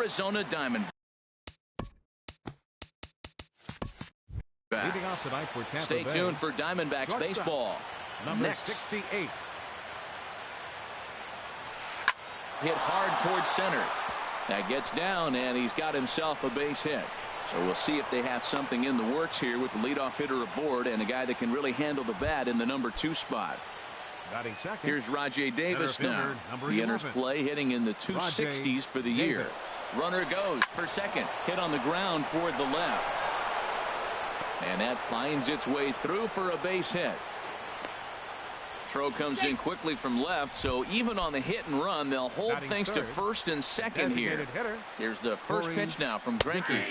Arizona Diamondbacks. Leading off tonight for Tampa Stay Bay, tuned for Diamondbacks baseball. number Next. 68. Hit hard towards center. That gets down, and he's got himself a base hit. So we'll see if they have something in the works here with the leadoff hitter aboard and a guy that can really handle the bat in the number 2 spot. Batting second. Here's Rajay Davis now. Number He enters 11. play hitting in the 260s for the year. Davis. Runner goes for second. Hit on the ground toward the left. And that finds its way through for a base hit. Throw comes in quickly from left, so even on the hit and run, they'll hold Batting things to third. first and second here. Designated hitter. Here's the first pitch now from Greinke.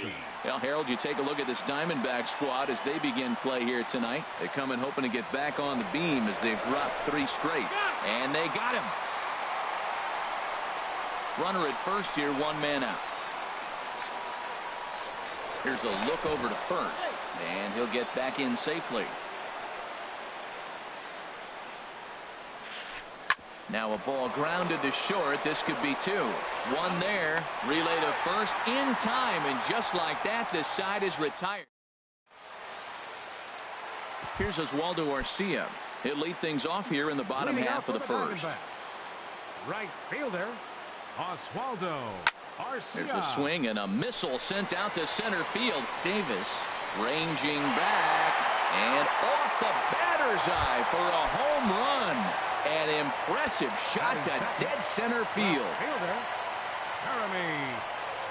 Well, Harold, you take a look at this Diamondback squad as they begin play here tonight. They come in hoping to get back on the beam as they've dropped 3 straight. And they got him. Runner at first here, 1 man out. Here's a look over to first, and he'll get back in safely. Now a ball grounded to short. This could be 2. 1 there. Relay to first in time, and just like that, this side is retired. Here's Oswaldo Arcia. He'll lead things off here in the bottom Leading half off of the for first. Diamondbacks. Right fielder, Oswaldo Arcia. There's a swing and a missile sent out to center field. Davis ranging back and off the batter's eye for a home run. An impressive shot to dead center field. Right fielder, Jeremy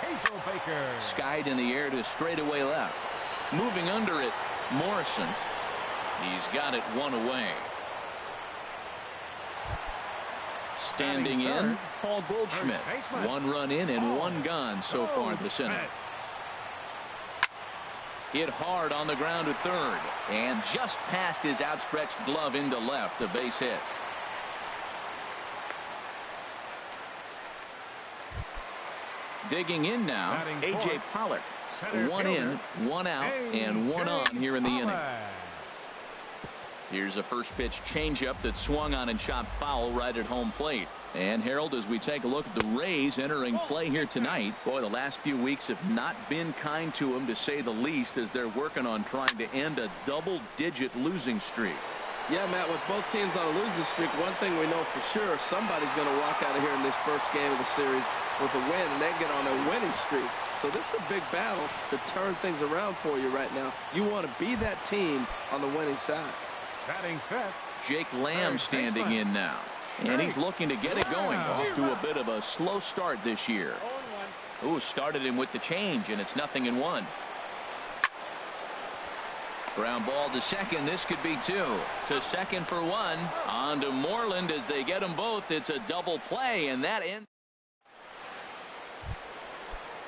Hazelbaker. Skied in the air to straightaway left. Moving under it, Morrison. He's got it 1 away. Standing in, Paul Goldschmidt. 1 run in and 1 gone so far this inning. Hit hard on the ground to third, and just past his outstretched glove into left, a base hit. Digging in now, A.J. Pollock. 1 in, 1 out, and 1 on here in the inning. Here's a first pitch changeup that swung on and chopped foul right at home plate. And Harold, as we take a look at the Rays entering play here tonight, boy, the last few weeks have not been kind to them, to say the least, as they're working on trying to end a double-digit losing streak. Yeah, Matt, with both teams on a losing streak, one thing we know for sure, somebody's going to walk out of here in this first game of the series with a win, and then get on a winning streak. So this is a big battle to turn things around for you right now. You want to be that team on the winning side. Batting fifth, Jake Lamb standing in now, and he's looking to get it going. Off to a bit of a slow start this year. Ooh, started him with the change, and it's 0-1. Ground ball to second. This could be 2. To second for 1. On to Moreland as they get them both. It's a double play, and that ends.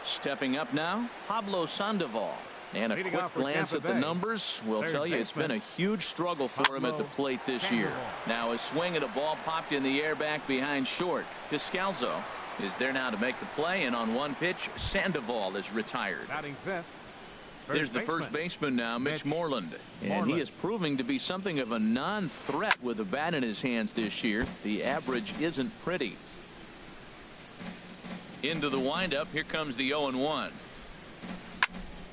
Stepping up now, Pablo Sandoval. And a quick glance at the numbers will tell you it's been a huge struggle for him at the plate this year. Now a swing at a ball popped in the air back behind short. Descalzo is there now to make the play, and on 1 pitch, Sandoval is retired. batting fifth. There's the first baseman now, Mitch Moreland. And he is proving to be something of a non-threat with the bat in his hands this year. The average isn't pretty. Into the windup, here comes the 0-1.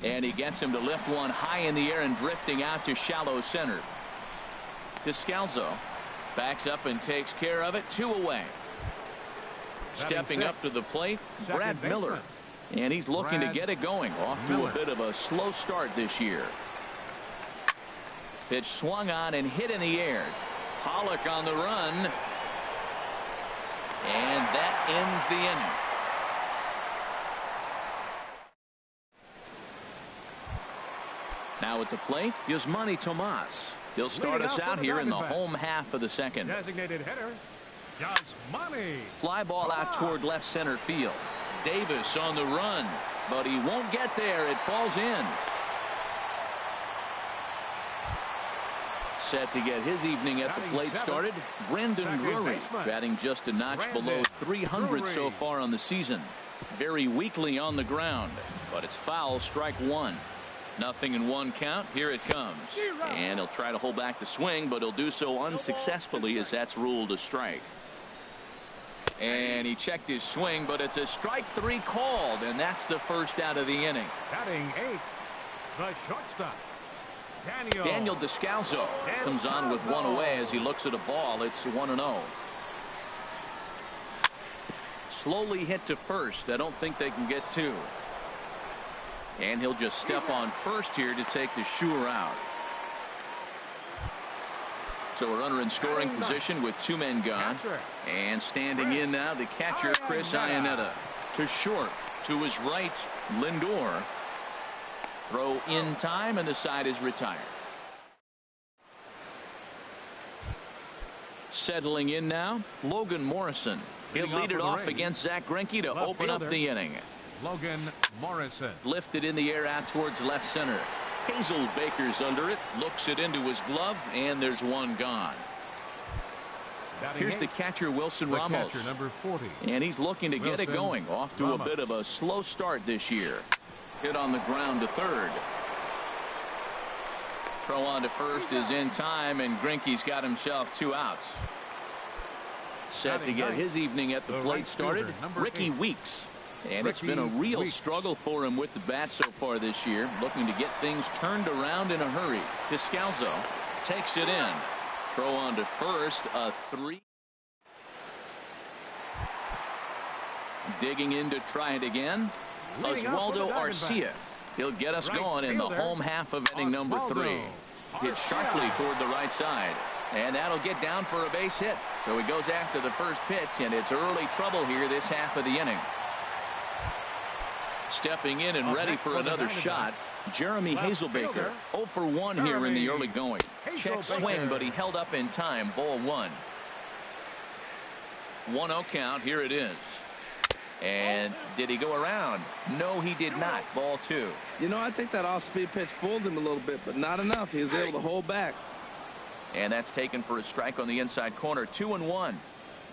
And he gets him to lift one high in the air and drifting out to shallow center. Descalzo backs up and takes care of it. 2 away. Stepping up to the plate, Brad Miller. And he's looking to get it going. Off to a bit of a slow start this year. Pitch swung on and hit in the air. Pollock on the run. And that ends the inning. Now at the plate, Yasmani Tomas. He'll start us out here in the home half of the second. Designated hitter, Yasmani. Fly ball out toward left center field. Davis on the run, but he won't get there. It falls in. Set to get his evening at the plate started, Brandon Drury, batting just a notch below 300 so far on the season. Very weakly on the ground, but it's foul, strike 1. 0-1 count. Here it comes. And he'll try to hold back the swing, but he'll do so unsuccessfully as that's ruled a strike. And he checked his swing, but it's a strike 3 called, and that's the first out of the inning. Batting 8th, the shortstop, Daniel Descalzo comes on with one away as he looks at a ball. It's 1-0. Slowly hit to first. I don't think they can get 2. And he'll just step on first here to take the Shure out. So a runner in scoring position with 2 men gone. And standing in now, the catcher, Chris Iannetta. To short, to his right, Lindor. Throw in time, and the side is retired. Settling in now, Logan Morrison. He'll lead it off against Zach Greinke to open up the inning. Logan Morrison. Lifted in the air out towards left center. Hazel Baker's under it, looks it into his glove, and there's one gone. Here's the catcher, Wilson Ramos. Catcher, number 40. And he's looking to get it going. Off to a bit of a slow start this year. Hit on the ground to third. Throw on to first is in time, and Greinke's got himself 2 outs. Set to get his evening at the plate started, Ricky Weeks. And it's been a real struggle for him with the bat so far this year, looking to get things turned around in a hurry. Descalzo takes it in. Throw on to first, a 3. Digging in to try it again, Oswaldo Arcia. He'll get us going in the home half of inning number 3. Hit sharply toward the right side. And that'll get down for a base hit. So he goes after the first pitch, and it's early trouble here this half of the inning. Stepping in and ready for another shot, Jeremy Hazelbaker. 0 for 1 here in the early going. Check swing, but he held up in time. Ball 1. 1-0 count. Here it is. And did he go around? No, he did not. Ball 2. You know, I think that off-speed pitch fooled him a little bit, but not enough. He was able to hold back. And that's taken for a strike on the inside corner. 2-1.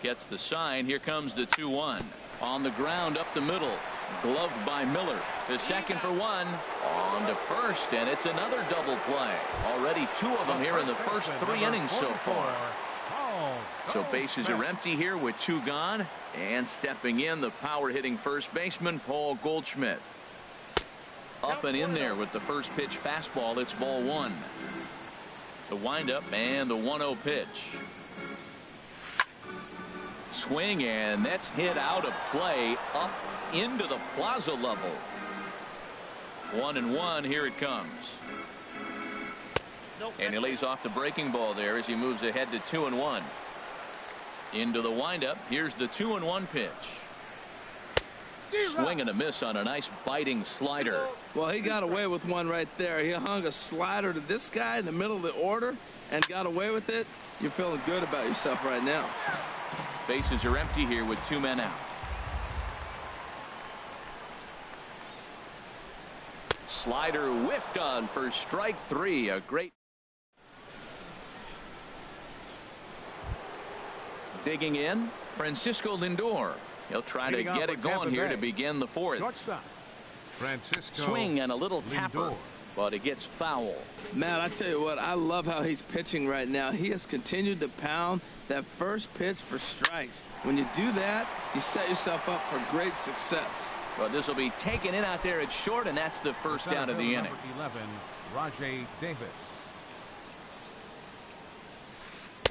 Gets the sign. Here comes the 2-1. On the ground up the middle. Gloved by Miller. To second for 1. On to first, and it's another double play. Already 2 of them here in the first 3 innings so far. So bases are empty here with 2 gone. And stepping in, the power-hitting first baseman, Paul Goldschmidt. Up and in there with the first pitch fastball. It's ball 1. The windup and the 1-0 pitch. Swing, and that's hit out of play up into the plaza level. 1-1. Here it comes. And he lays off the breaking ball there as he moves ahead to 2-1. Into the windup. Here's the 2-1 pitch. Swing and a miss on a nice biting slider. Well, he got away with one right there. He hung a slider to this guy in the middle of the order and got away with it. You're feeling good about yourself right now. Bases are empty here with 2 men out. Slider whiffed on for strike 3. A great. Digging in, Francisco Lindor. He'll try to get it going here to begin the 4th. Swing and a little tapper, but it gets foul. Man, I tell you what, I love how he's pitching right now. He has continued to pound that first pitch for strikes. When you do that, you set yourself up for great success. Well, this will be taken in out there at short, and that's the first out of the inning. 11, Rajay Davis.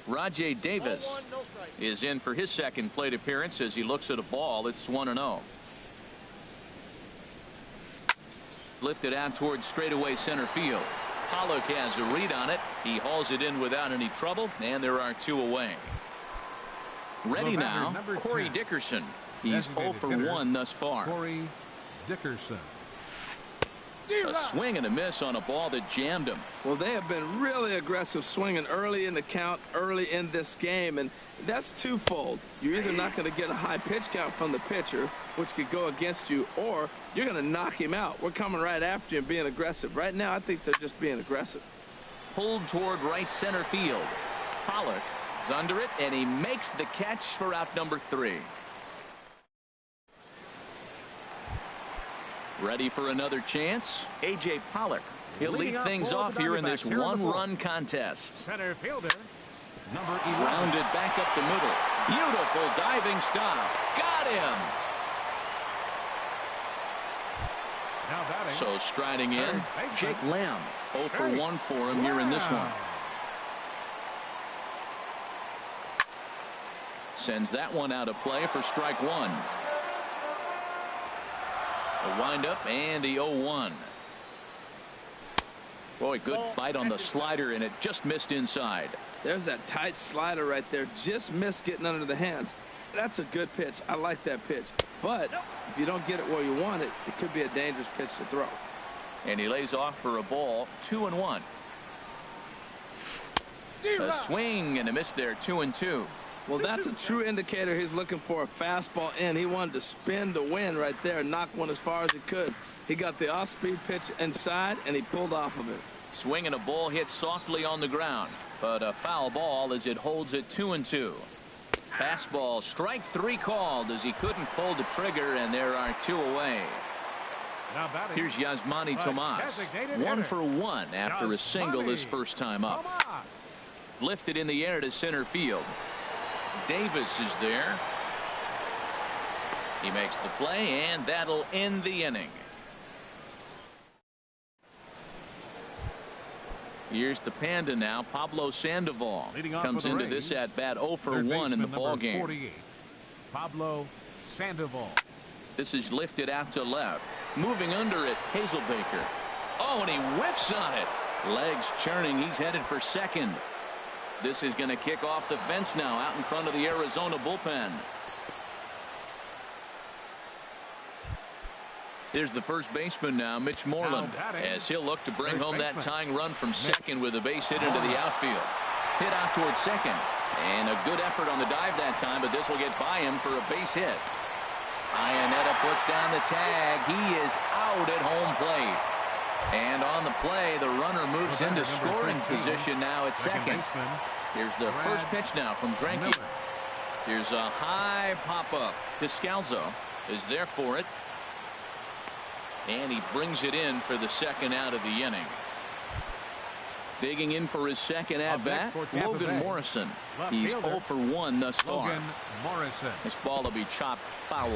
Rajay Davis is in for his second plate appearance as he looks at a ball. It's 1-0. Lifted out towards straightaway center field. Pollock has a read on it. He hauls it in without any trouble, and there are 2 away. Ready now, Corey Dickerson. He's 0 for 1 thus far. Corey Dickerson. A swing and a miss on a ball that jammed him. Well, they have been really aggressive swinging early in the count, early in this game, and that's twofold. You're either not going to get a high pitch count from the pitcher, which could go against you, or you're going to knock him out. We're coming right after you and being aggressive. Right now, I think they're just being aggressive. Pulled toward right center field. Pollock is under it, and he makes the catch for out number 3. Ready for another chance? A.J. Pollock. He'll lead things off here in this 1-run contest. Center fielder, number 11. Rounded back up the middle. Beautiful diving stop. Got him. Now batting. So striding in, Jake Lamb. 0 for 1 for him here in this one. Sends that one out of play for strike one. A windup and the 0-1. Boy, good bite on the slider, and it just missed inside. There's that tight slider right there. Just missed getting under the hands. That's a good pitch. I like that pitch. But if you don't get it where you want it, it could be a dangerous pitch to throw. And he lays off for a ball. 2-1. A swing and a miss there. 2-2. Well, that's a true indicator he's looking for a fastball in. He wanted to spin to win right there and knock one as far as he could. He got the off-speed pitch inside, and he pulled off of it. Swing and a ball hit softly on the ground, but a foul ball as it holds it 2-2. Fastball, strike 3 called as he couldn't pull the trigger, and there are 2 away. Here's Yasmani Tomas. 1 for 1 after a single his first time up. Lifted in the air to center field. Davis is there. He makes the play, and that'll end the inning. Here's the Panda now. Pablo Sandoval comes into this at bat 0 for 1 in the ball game. 48, Pablo Sandoval. This is lifted out to left. Moving under it, Hazelbaker. Oh, and he whiffs on it. Legs churning. He's headed for second. This is going to kick off the fence now out in front of the Arizona bullpen. Here's the first baseman now, Mitch Moreland, as he'll look to bring home that tying run from second with a base hit into the outfield. Hit out towards second. And a good effort on the dive that time, but this will get by him for a base hit. Iannetta puts down the tag. He is out at home plate. And on the play, the runner moves into scoring position now at second. Here's the first pitch now from Greinke. Here's a high pop-up. Descalzo is there for it. And he brings it in for the second out of the inning. Digging in for his second at-bat, Logan Morrison. He's 0 for 1 thus far. This ball will be chopped foul.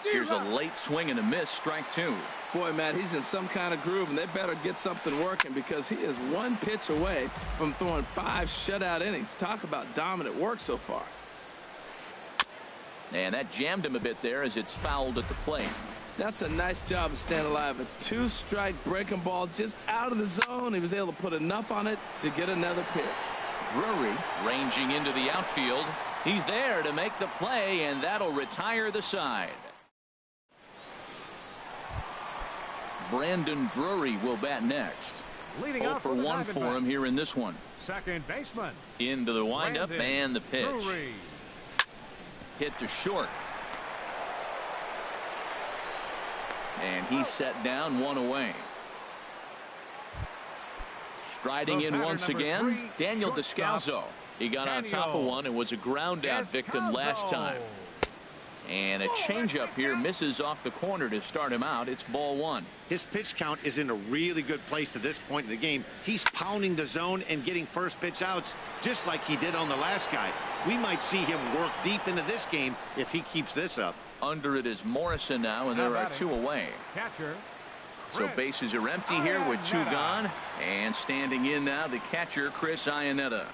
Here's a late swing and a miss, strike 2. Boy, Matt, he's in some kind of groove, and they better get something working because he is 1 pitch away from throwing 5 shutout innings. Talk about dominant work so far. And that jammed him a bit there as it's fouled at the plate. That's a nice job of staying alive. A 2-strike breaking ball just out of the zone. He was able to put enough on it to get another pitch. Drury ranging into the outfield. He's there to make the play, and that'll retire the side. Brandon Drury will bat next. 0 for 1 for him here in this one. Second baseman. Into the windup Brandon and the pitch. Drury. Hit to short. And he's set down, 1 away. Striding in once again, Daniel Descalzo. He got on top of one and was a ground out victim last time. And a changeup here misses off the corner to start him out. It's ball 1. His pitch count is in a really good place at this point in the game. He's pounding the zone and getting first pitch outs just like he did on the last guy. We might see him work deep into this game if he keeps this up. Under it is Morrison now, and there are 2 away. Catcher. So bases are empty here with 2 gone. And standing in now, the catcher, Chris Iannetta.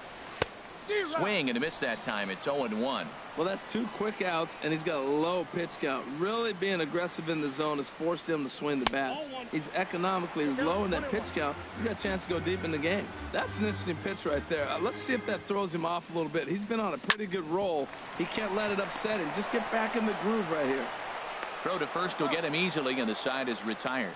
Swing and a miss that time. It's 0-1. Well, that's 2 quick outs, and he's got a low pitch count. Really being aggressive in the zone has forced him to swing the bats. He's economically low in that pitch count. He's got a chance to go deep in the game. That's an interesting pitch right there. Let's see if that throws him off a little bit. He's been on a pretty good roll. He can't let it upset him. Just get back in the groove right here. Throw to first will get him easily, and the side is retired.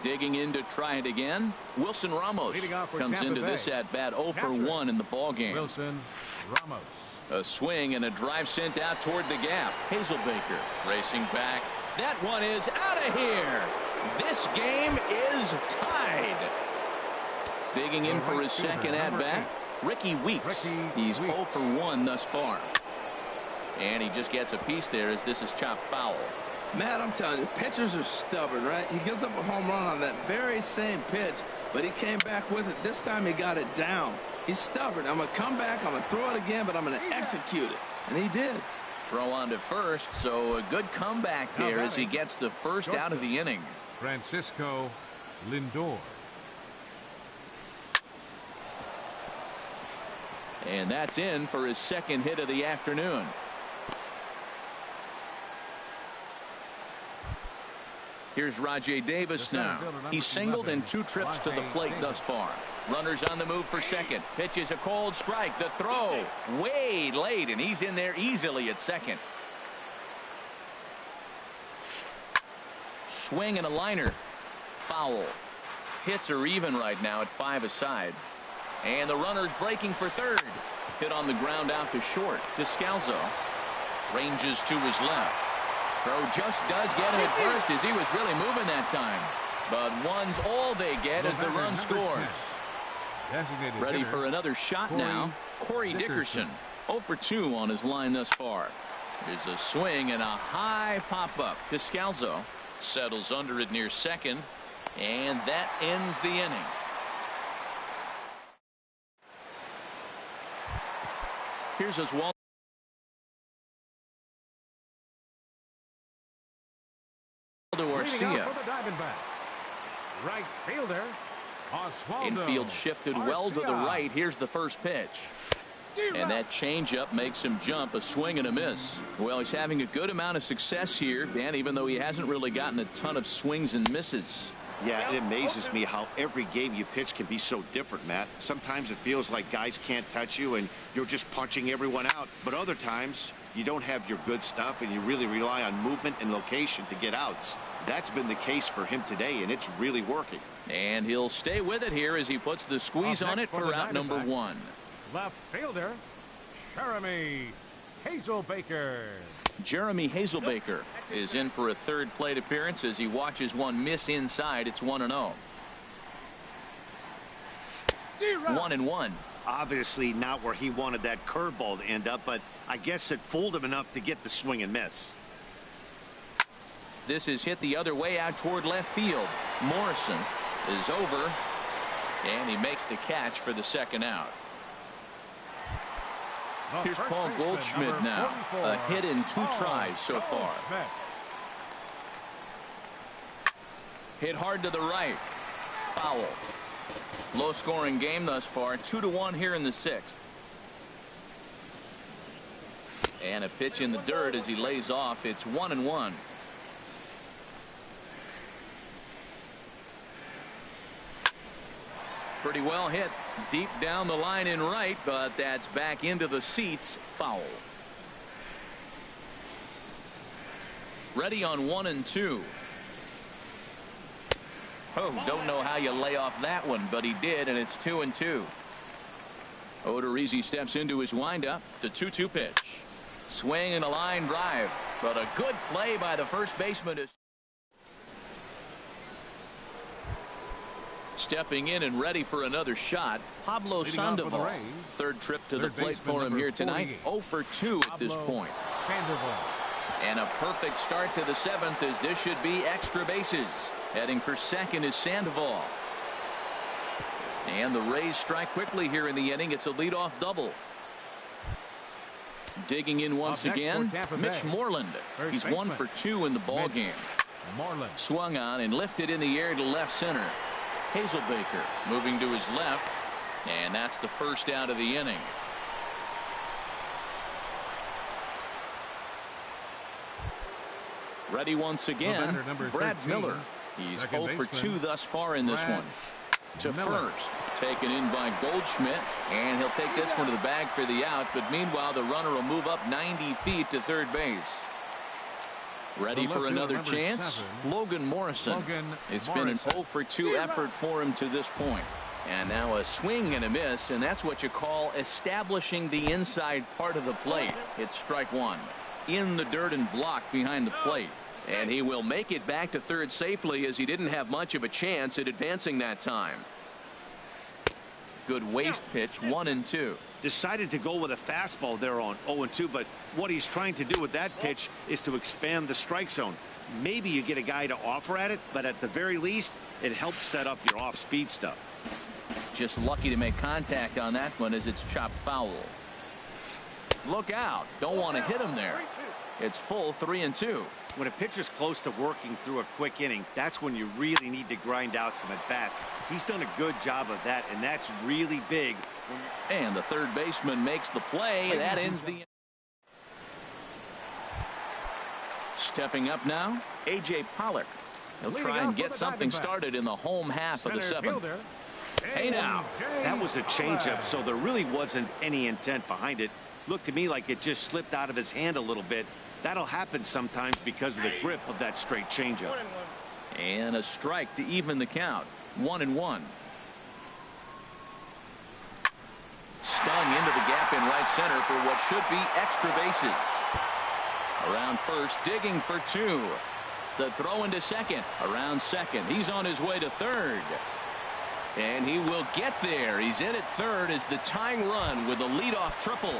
Digging in to try it again. Wilson Ramos comes into this at bat 0 for 1 in the ball game. Wilson Ramos. A swing and a drive sent out toward the gap. Hazelbaker racing back. That one is out of here. This game is tied. Digging in for his second at bat, Ricky Weeks. He's 0 for 1 thus far. And he just gets a piece there as this is chopped foul. Matt, I'm telling you, pitchers are stubborn, right? He gives up a home run on that very same pitch, but he came back with it. This time he got it down. He's stubborn. I'm going to come back, I'm going to throw it again, but I'm going to execute it. And he did. Throw on to first, so a good comeback there as he gets the first out of the inning. Francisco Lindor. And that's in for his second hit of the afternoon. Here's Rajay Davis now. He's singled in 2 trips to the plate thus far. Runners on the move for second. Pitches a cold strike. The throw way late, and he's in there easily at second. Swing and a liner. Foul. Hits are even right now at 5 aside. And the runner's breaking for third. Hit on the ground out to short. Descalzo ranges to his left. Throw just does get him at first as he was really moving that time. But one's all they get as the run scores. Ready for another shot now. Corey Dickerson 0 for 2 on his line thus far. There's a swing and a high pop-up. Descalzo settles under it near second. And that ends the inning. Here's Oswaldo Garcia. Right fielder, Oswaldo. Infield shifted well to the right. Here's the first pitch. And that changeup makes him jump. A swing and a miss. Well, he's having a good amount of success here, Dan, even though he hasn't really gotten a ton of swings and misses. Yeah, it amazes me how every game you pitch can be so different, Matt. Sometimes it feels like guys can't touch you and you're just punching everyone out. But other times you don't have your good stuff and you really rely on movement and location to get outs. That's been the case for him today, and it's really working. And he'll stay with it here as he puts the squeeze on it for out number 1. Left fielder, Jeremy Hazelbaker. Jeremy Hazelbaker is in for a third plate appearance as he watches one miss inside. It's 1-0. 1-1. Obviously not where he wanted that curveball to end up, but I guess it fooled him enough to get the swing and miss. This is hit the other way out toward left field. Morrison is over, and he makes the catch for the second out. Here's Paul Goldschmidt now. A hit in 2 tries so far. Hit hard to the right. Foul. Low scoring game thus far. 2-1 here in the 6th. And a pitch in the dirt as he lays off. It's 1-1. Pretty well hit deep down the line in right, but that's back into the seats. Foul. Ready on 1-2. Oh, don't know how you lay off that one, but he did, and it's 2-2. Odorizzi steps into his windup. The 2-2 pitch. Swing and a line drive, but a good play by the first baseman. Stepping in and ready for another shot, Pablo Sandoval. Third trip to the plate for him here tonight. 0 for 2 at this point. And a perfect start to the 7th as this should be extra bases. Heading for second is Sandoval. And the Rays strike quickly here in the inning. It's a leadoff double. Digging in once again, Mitch Moreland. He's 1 for 2 in the ball game. Swung on and lifted in the air to left center. Hazelbaker moving to his left, and that's the first out of the inning. Ready once again, Brad Miller. He's 0 for 2 thus far in this one. To first, taken in by Goldschmidt, and he'll take this one to the bag for the out, but meanwhile the runner will move up 90 feet to third base. Ready for another chance, Logan Morrison. It's been an 0 for 2 effort for him to this point. And now a swing and a miss, and that's what you call establishing the inside part of the plate. It's strike 1. In the dirt and blocked behind the plate. And he will make it back to third safely as he didn't have much of a chance at advancing that time. Good waist pitch, 1-2. Decided to go with a fastball there on 0-2, but what he's trying to do with that pitch is to expand the strike zone. Maybe you get a guy to offer at it, but at the very least, it helps set up your off-speed stuff. Just lucky to make contact on that one as it's chopped foul. Look out. Don't want to hit him there. It's full 3-2. When a pitcher's close to working through a quick inning, that's when you really need to grind out some at-bats. He's done a good job of that, and that's really big. And the third baseman makes the play. That ends the... Stepping up now, A.J. Pollock. He'll try and get something started in the home half of the seventh. Hey now. That was a changeup, so there really wasn't any intent behind it. Looked to me like it just slipped out of his hand a little bit. That'll happen sometimes because of the grip of that straight changeup. And a strike to even the count. 1-1. Stung into the gap in right center for what should be extra bases. Around first, digging for 2. The throw into second. Around second. He's on his way to third. And he will get there. He's in at third as the tying run with a leadoff triple.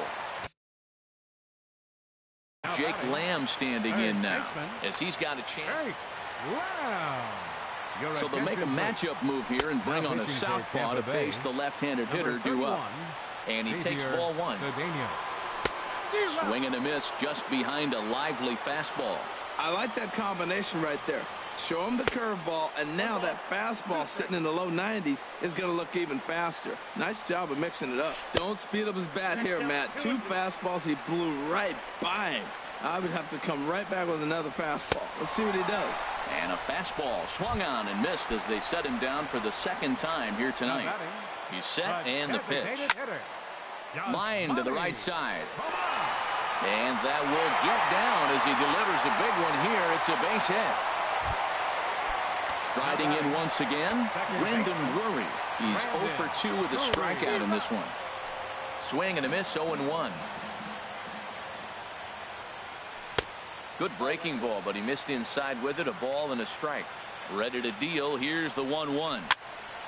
Jake Lamb standing in now as he's got a chance. So they'll make a matchup move here and bring on a southpaw to face the left-handed hitter due up. And he takes ball 1. Swing and a miss just behind a lively fastball. I like that combination right there. Show him the curveball, and now that fastball sitting in the low 90s is going to look even faster. Nice job of mixing it up. Don't speed up his bat here, Matt. 2 fastballs, he blew right by him. I would have to come right back with another fastball. Let's see what he does. And a fastball swung on and missed as they set him down for the second time here tonight. He's set and the pitch. Line to the right side. And that will get down as he delivers a big one here. It's a base hit. Riding in once again, Brendan Drury. He's 0 for 2 with a strikeout in this one. Swing and a miss, 0-1. Good breaking ball, but he missed inside with it. A ball and a strike. Ready to deal. Here's the 1-1.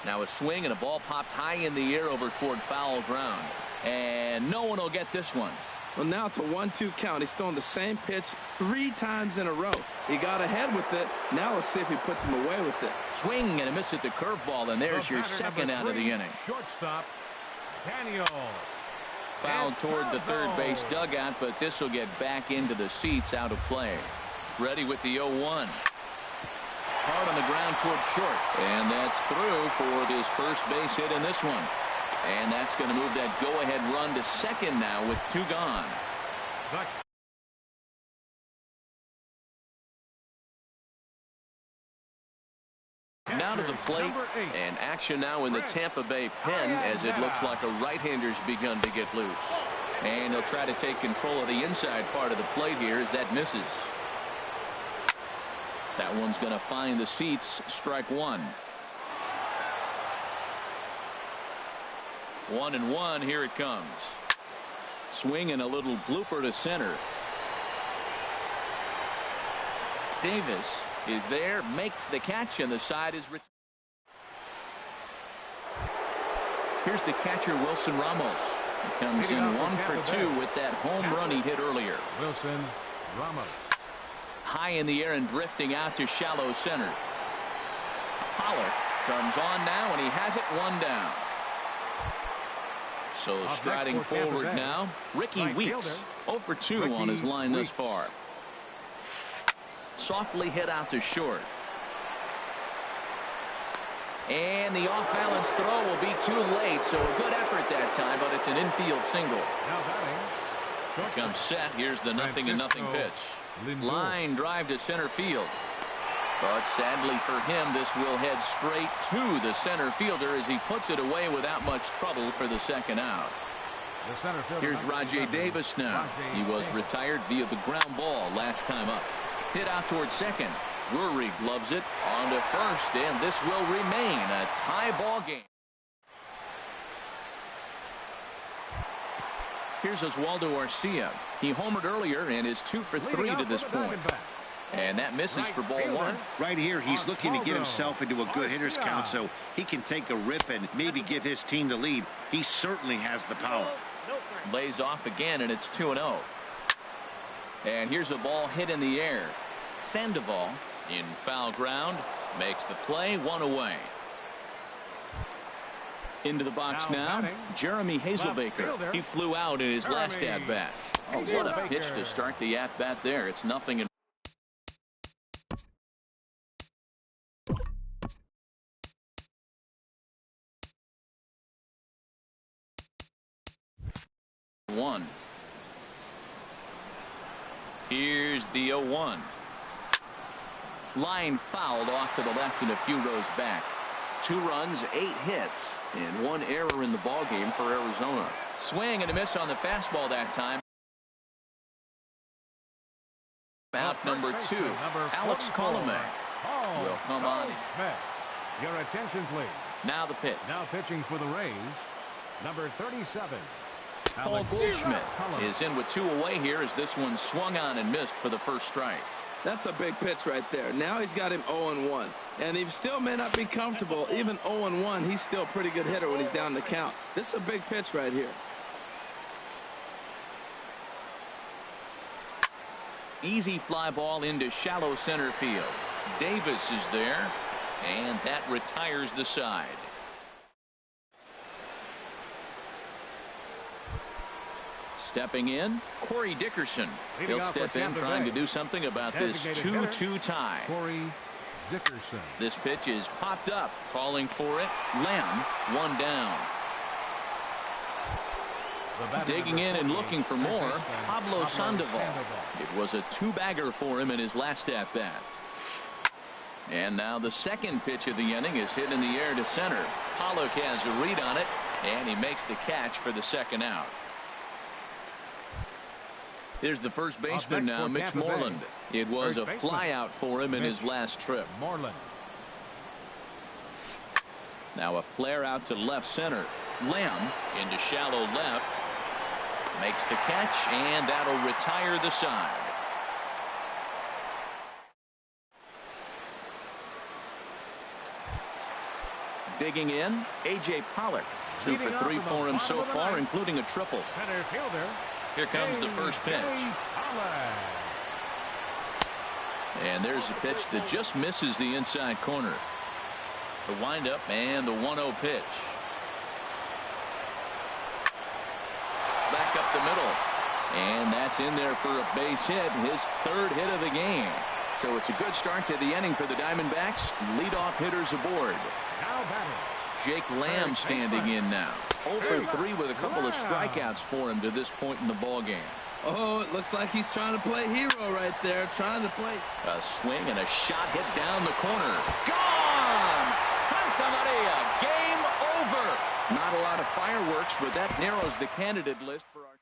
Now a swing and a ball popped high in the air over toward foul ground. And no one will get this one. Well, now it's a 1-2 count. He's throwing the same pitch 3 times in a row. He got ahead with it. Now let's see if he puts him away with it. Swing and a miss at the curveball, and there's your second out of the inning. Shortstop, Daniel. Foul toward the third base dugout, but this will get back into the seats, out of play. Ready with the 0-1. Hard on the ground toward short. And that's through for this first base hit in this one. And that's going to move that go-ahead run to second now with 2 gone. Now to the plate, and action now in the Tampa Bay pen as it looks like a right-hander's begun to get loose. And he'll try to take control of the inside part of the plate here as that misses. That one's going to find the seats. Strike 1. 1-1. Here it comes. Swing and a little blooper to center. Davis is there, makes the catch, and the side is retired. Here's the catcher, Wilson Ramos. He comes in 1 for 2 with that home run he hit earlier. Wilson Ramos. High in the air and drifting out to shallow center. Pollard comes on now, and he has it 1 down. So striding forward now, Ricky Weeks. 0 for 2 on his line thus far. Softly hit out to short. And the off-balance throw will be too late, so a good effort that time, but it's an infield single. Comes set. Here's the 0-0 pitch. Line drive to center field. But sadly for him, this will head straight to the center fielder as he puts it away without much trouble for the second out. Here's Rajay Davis now. He was retired via the ground ball last time up. Hit out toward second. Drury gloves it on to first, and this will remain a tie ball game. Here's Oswaldo Arcia. He homered earlier and is 2 for 3 to this point. And that misses for ball 1. Right here, he's looking to get himself into a good hitter's count so he can take a rip and maybe give his team the lead. He certainly has the power. Lays off again, and it's 2-0. And here's a ball hit in the air. Sandoval in foul ground makes the play, one away. Into the box now, Jeremy Hazelbaker. He flew out in his last at-bat. Oh, what a pitch to start the at-bat there. It's nothing in one. Here's the 0-1. Line fouled off to the left and a few rows back. 2 runs, 8 hits, and 1 error in the ballgame for Arizona. Swing and a miss on the fastball that time. Out number 2, Alex Colomé will come on. Your attention, please. Now the pitch. Now pitching for the Rays, number 37. Paul Goldschmidt is in with 2 away here as this one swung on and missed for the first strike. That's a big pitch right there. Now he's got him 0-1. And he still may not be comfortable. Even 0-1, he's still a pretty good hitter when he's down the count. This is a big pitch right here. Easy fly ball into shallow center field. Davis is there, and that retires the side. Stepping in, Corey Dickerson. He'll step in trying to do something about this 2-2 tie. Corey Dickerson. This pitch is popped up, calling for it. Lamb, 1 down. Digging in and looking for more, Pablo Sandoval. It was a 2-bagger for him in his last at-bat. And now the second pitch of the inning is hit in the air to center. Pollock has a read on it, and he makes the catch for the second out. Here's the first baseman now, Mitch Moreland. It was a flyout for him in his last trip. Moreland. Now a flare out to left center. Lamb into shallow left. Makes the catch, and that'll retire the side. Digging in, A.J. Pollock. 2 for 3 for him so far, including a triple. Center fielder. Here comes the first pitch. And there's a pitch that just misses the inside corner. The windup and the 1-0 pitch. Back up the middle. And that's in there for a base hit, his 3rd hit of the game. So it's a good start to the inning for the Diamondbacks. Leadoff hitters aboard. Now batting. Jake Lamb standing in now. 0 for 3 with a couple of strikeouts for him to this point in the ball game. Oh, it looks like he's trying to play hero right there. Trying to play. A swing and a shot hit down the corner. Gone! Santa Maria, game over. Not a lot of fireworks, but that narrows the candidate list for our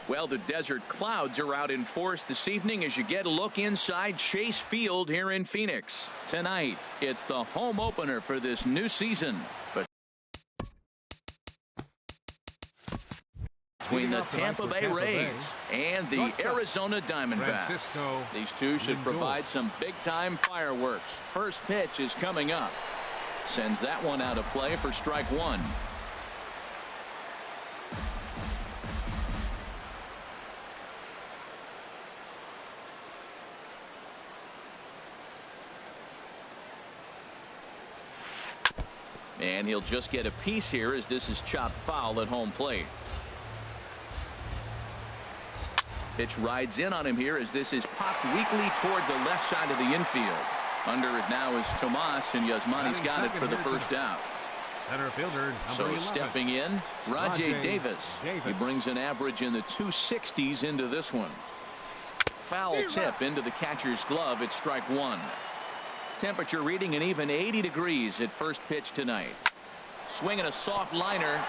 Well, the desert clouds are out in force this evening as you get a look inside Chase Field here in Phoenix. Tonight, it's the home opener for this new season. But between the Tampa Bay Rays and the Arizona Diamondbacks, these two should provide some big-time fireworks. First pitch is coming up. Sends that one out of play for strike one. And he'll just get a piece here as this is chopped foul at home plate. Pitch rides in on him here as this is popped weakly toward the left side of the infield. Under it now is Tomas, and Yasmani's got it for the first out. Center fielder, so 11. Stepping in, Rajay Davis. He brings an average in the 260s into this one. Foul tip into the catcher's glove. It's strike one. Temperature reading an even 80 degrees at first pitch tonight. Swinging a soft liner.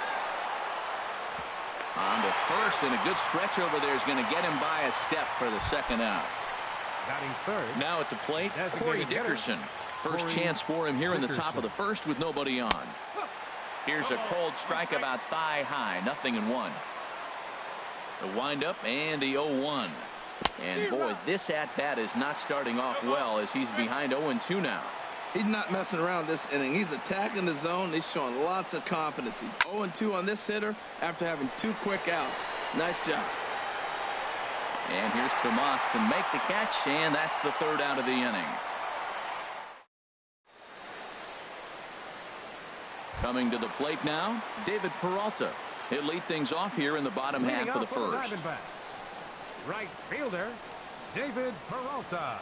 On to first, and a good stretch over there is going to get him by a step for the second out. Batting third. Now at the plate, Corey Dickerson. First chance for him here in the top of the first with nobody on. Here's a cold strike about thigh high, 0-1. The windup and the 0-1. And boy, this at-bat is not starting off well as he's behind 0-2 now. He's not messing around this inning. He's attacking the zone. He's showing lots of confidence. He's 0-2 on this hitter after having 2 quick outs. Nice job. And here's Tomas to make the catch, and that's the third out of the inning. Coming to the plate now, David Peralta. He'll lead things off here in the bottom half of the first. Right fielder, David Peralta.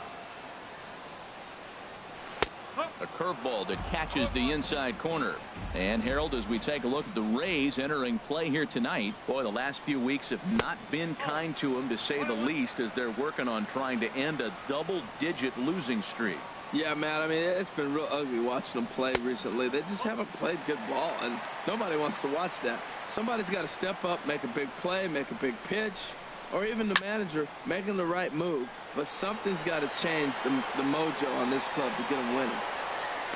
A curveball that catches the inside corner. And Harold, as we take a look at the Rays entering play here tonight, boy, the last few weeks have not been kind to them, to say the least, as they're working on trying to end a double-digit losing streak. Yeah, man, I mean, it's been real ugly watching them play recently. They just haven't played good ball, and nobody wants to watch that. Somebody's got to step up, make a big play, make a big pitch, or even the manager making the right move. But something's got to change the mojo on this club to get them winning.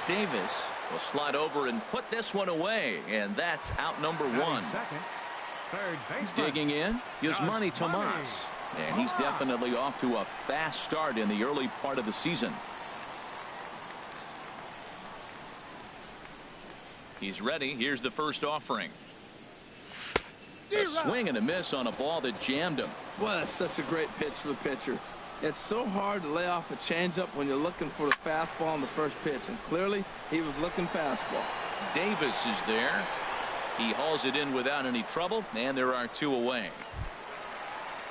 Davis will slide over and put this one away, and that's out number one. Digging in, Yasmani Tomas, and he's definitely off to a fast start in the early part of the season. He's ready. Here's the first offering. A swing and a miss on a ball that jammed him. Well, that's such a great pitch for the pitcher. It's so hard to lay off a changeup when you're looking for the fastball on the first pitch, and clearly he was looking fastball. Davis is there. He hauls it in without any trouble, and there are 2 away.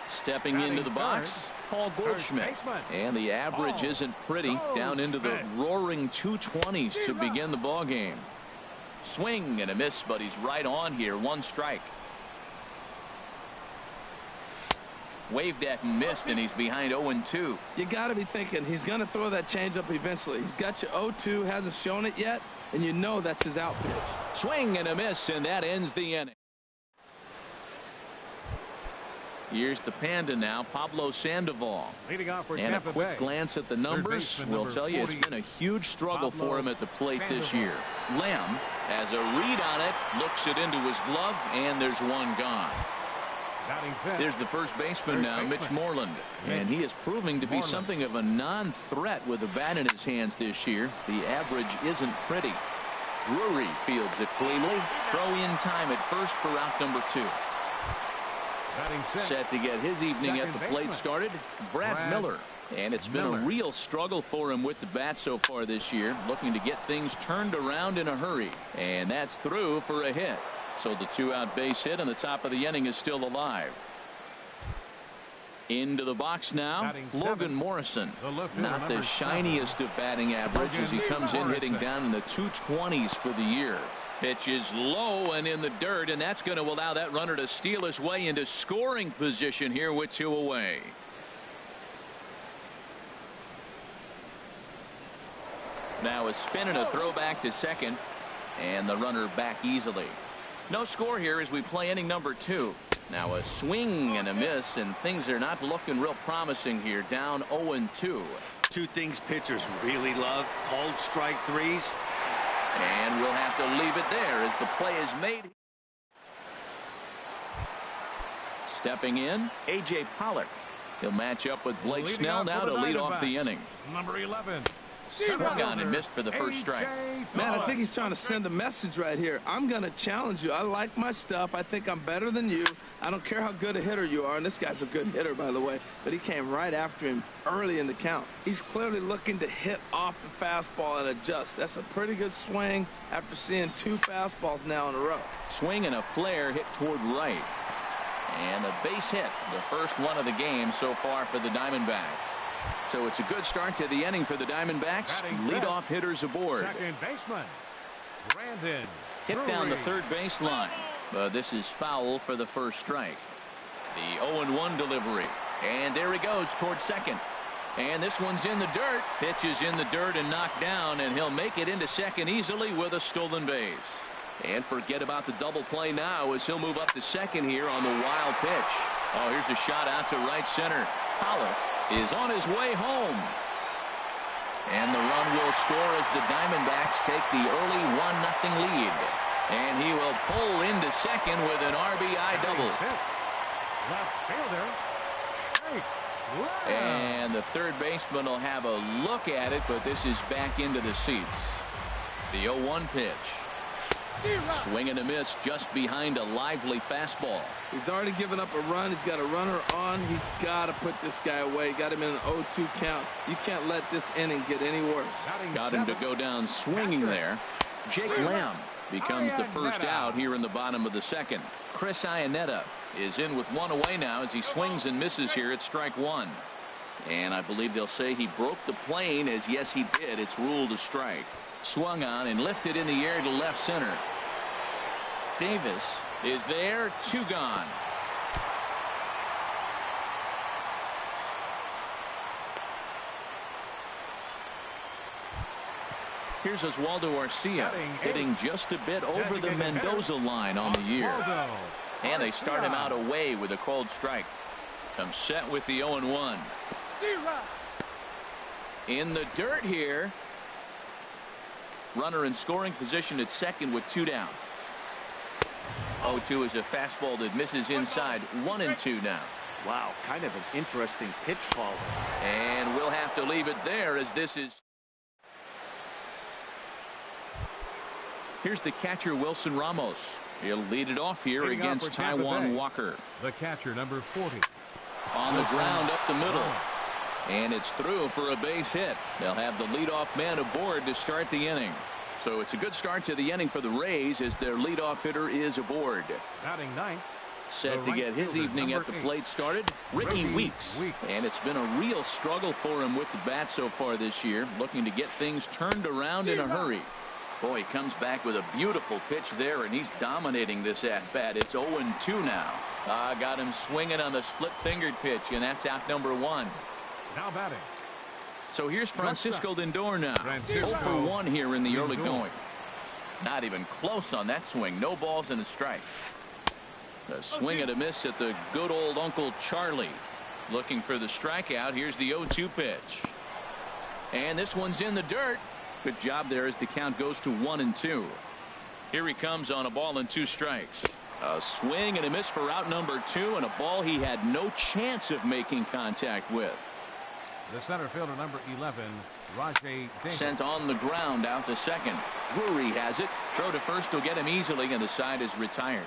Stepping into the box, Paul Goldschmidt, and the average isn't pretty, down into the roaring 220s to begin the ball game. Swing and a miss, but he's right on here. 1 strike. Waved at and missed, and he's behind 0-2. You got to be thinking he's going to throw that changeup eventually. He's got you 0-2, hasn't shown it yet, and you know that's his out pitch. Swing and a miss, and that ends the inning. Here's the Panda now, Pablo Sandoval. And a quick glance at the numbers will tell you it's been a huge struggle for him at the plate this year. Lamb has a read on it, looks it into his glove, and there's 1 gone. There's the first baseman now, Mitch Moreland, and he is proving to be something of a non-threat with the bat in his hands this year. The average isn't pretty. Drury fields it cleanly. Throw in time at first for out number 2. Set to get his evening at the plate started, Brad Miller. And it's been a real struggle for him with the bat so far this year, looking to get things turned around in a hurry. And that's through for a hit. So the 2-out base hit on the top of the inning is still alive. Into the box now, Logan Morrison. Not the shiniest of batting average as he comes in hitting down in the 220s for the year. Pitch is low and in the dirt, and that's going to allow that runner to steal his way into scoring position here with 2 away. Now a spin and a throw back to second, and the runner back easily. No score here as we play inning number 2. Now a swing and a miss, and things are not looking real promising here. Down 0-2. Two things pitchers really love: cold strike threes. And we'll have to leave it there as the play is made. Stepping in, A.J. Pollock. He'll match up with Blake Snell now to lead off the inning. Number 11. Swung on and missed for the first strike. Man, I think he's trying to send a message right here. I'm going to challenge you. I like my stuff. I think I'm better than you. I don't care how good a hitter you are. And this guy's a good hitter, by the way. But he came right after him early in the count. He's clearly looking to hit off the fastball and adjust. That's a pretty good swing after seeing two fastballs now in a row. Swing and a flare hit toward right. And a base hit, the first one of the game so far for the Diamondbacks. So it's a good start to the inning for the Diamondbacks. Leadoff hitters aboard. Second baseman, Brandon. Hit down the third baseline. But this is foul for the first strike. The 0-1 delivery. And there he goes towards second. And this one's in the dirt. Pitch is in the dirt and knocked down, and he'll make it into second easily with a stolen base. And forget about the double play now as he'll move up to second here on the wild pitch. Oh, here's a shot out to right center. Pollock is on his way home. And the run will score as the Diamondbacks take the early 1-0 lead. And he will pull into second with an RBI double. Left fielder. And the third baseman will have a look at it, but this is back into the seats. The 0-1 pitch. Swing and a miss just behind a lively fastball. He's already given up a run. He's got a runner on. He's got to put this guy away. Got him in an 0-2 count. You can't let this inning get any worse. Got him to go down swinging there. Jake Lamb becomes the first out here in the bottom of the second. Chris Iannetta is in with one away now as he swings and misses here at strike one. And I believe they'll say he broke the plane, as yes he did. It's ruled a strike. Swung on and lifted in the air to left center. Davis is there. Two gone. Here's Oswaldo Arcia hitting just a bit over the Mendoza line on the year. And they start him out away with a cold strike. Comes set with the 0-1. In the dirt here. Runner in scoring position at second with two down. 0-2 is a fastball that misses inside. 1-2 now. Wow, kind of an interesting pitch call. And we'll have to leave it there as this is. Here's the catcher, Wilson Ramos. He'll lead it off here against Taijuan Walker. The catcher, number 40. On the ground up the middle. And it's through for a base hit. They'll have the leadoff man aboard to start the inning. So it's a good start to the inning for the Rays as their leadoff hitter is aboard. Batting ninth. Set to get his evening at the plate started, Ricky Weeks. And it's been a real struggle for him with the bat so far this year, looking to get things turned around in a hurry. Boy, he comes back with a beautiful pitch there, and he's dominating this at-bat. It's 0-2 now. Got him swinging on the split-fingered pitch, and that's out number one. Now batting. So here's Francisco Lindor now. 0-for-1 here in the early going. Not even close on that swing. No balls and a strike. A swing and a miss at the good old Uncle Charlie. Looking for the strikeout. Here's the 0-2 pitch. And this one's in the dirt. Good job there as the count goes to 1-2. Here he comes on a ball and two strikes. A swing and a miss for out number two, and a ball he had no chance of making contact with. The center fielder, number 11, Rajay Davis. Sent on the ground out to second. Drury has it. Throw to first will get him easily, and the side is retired.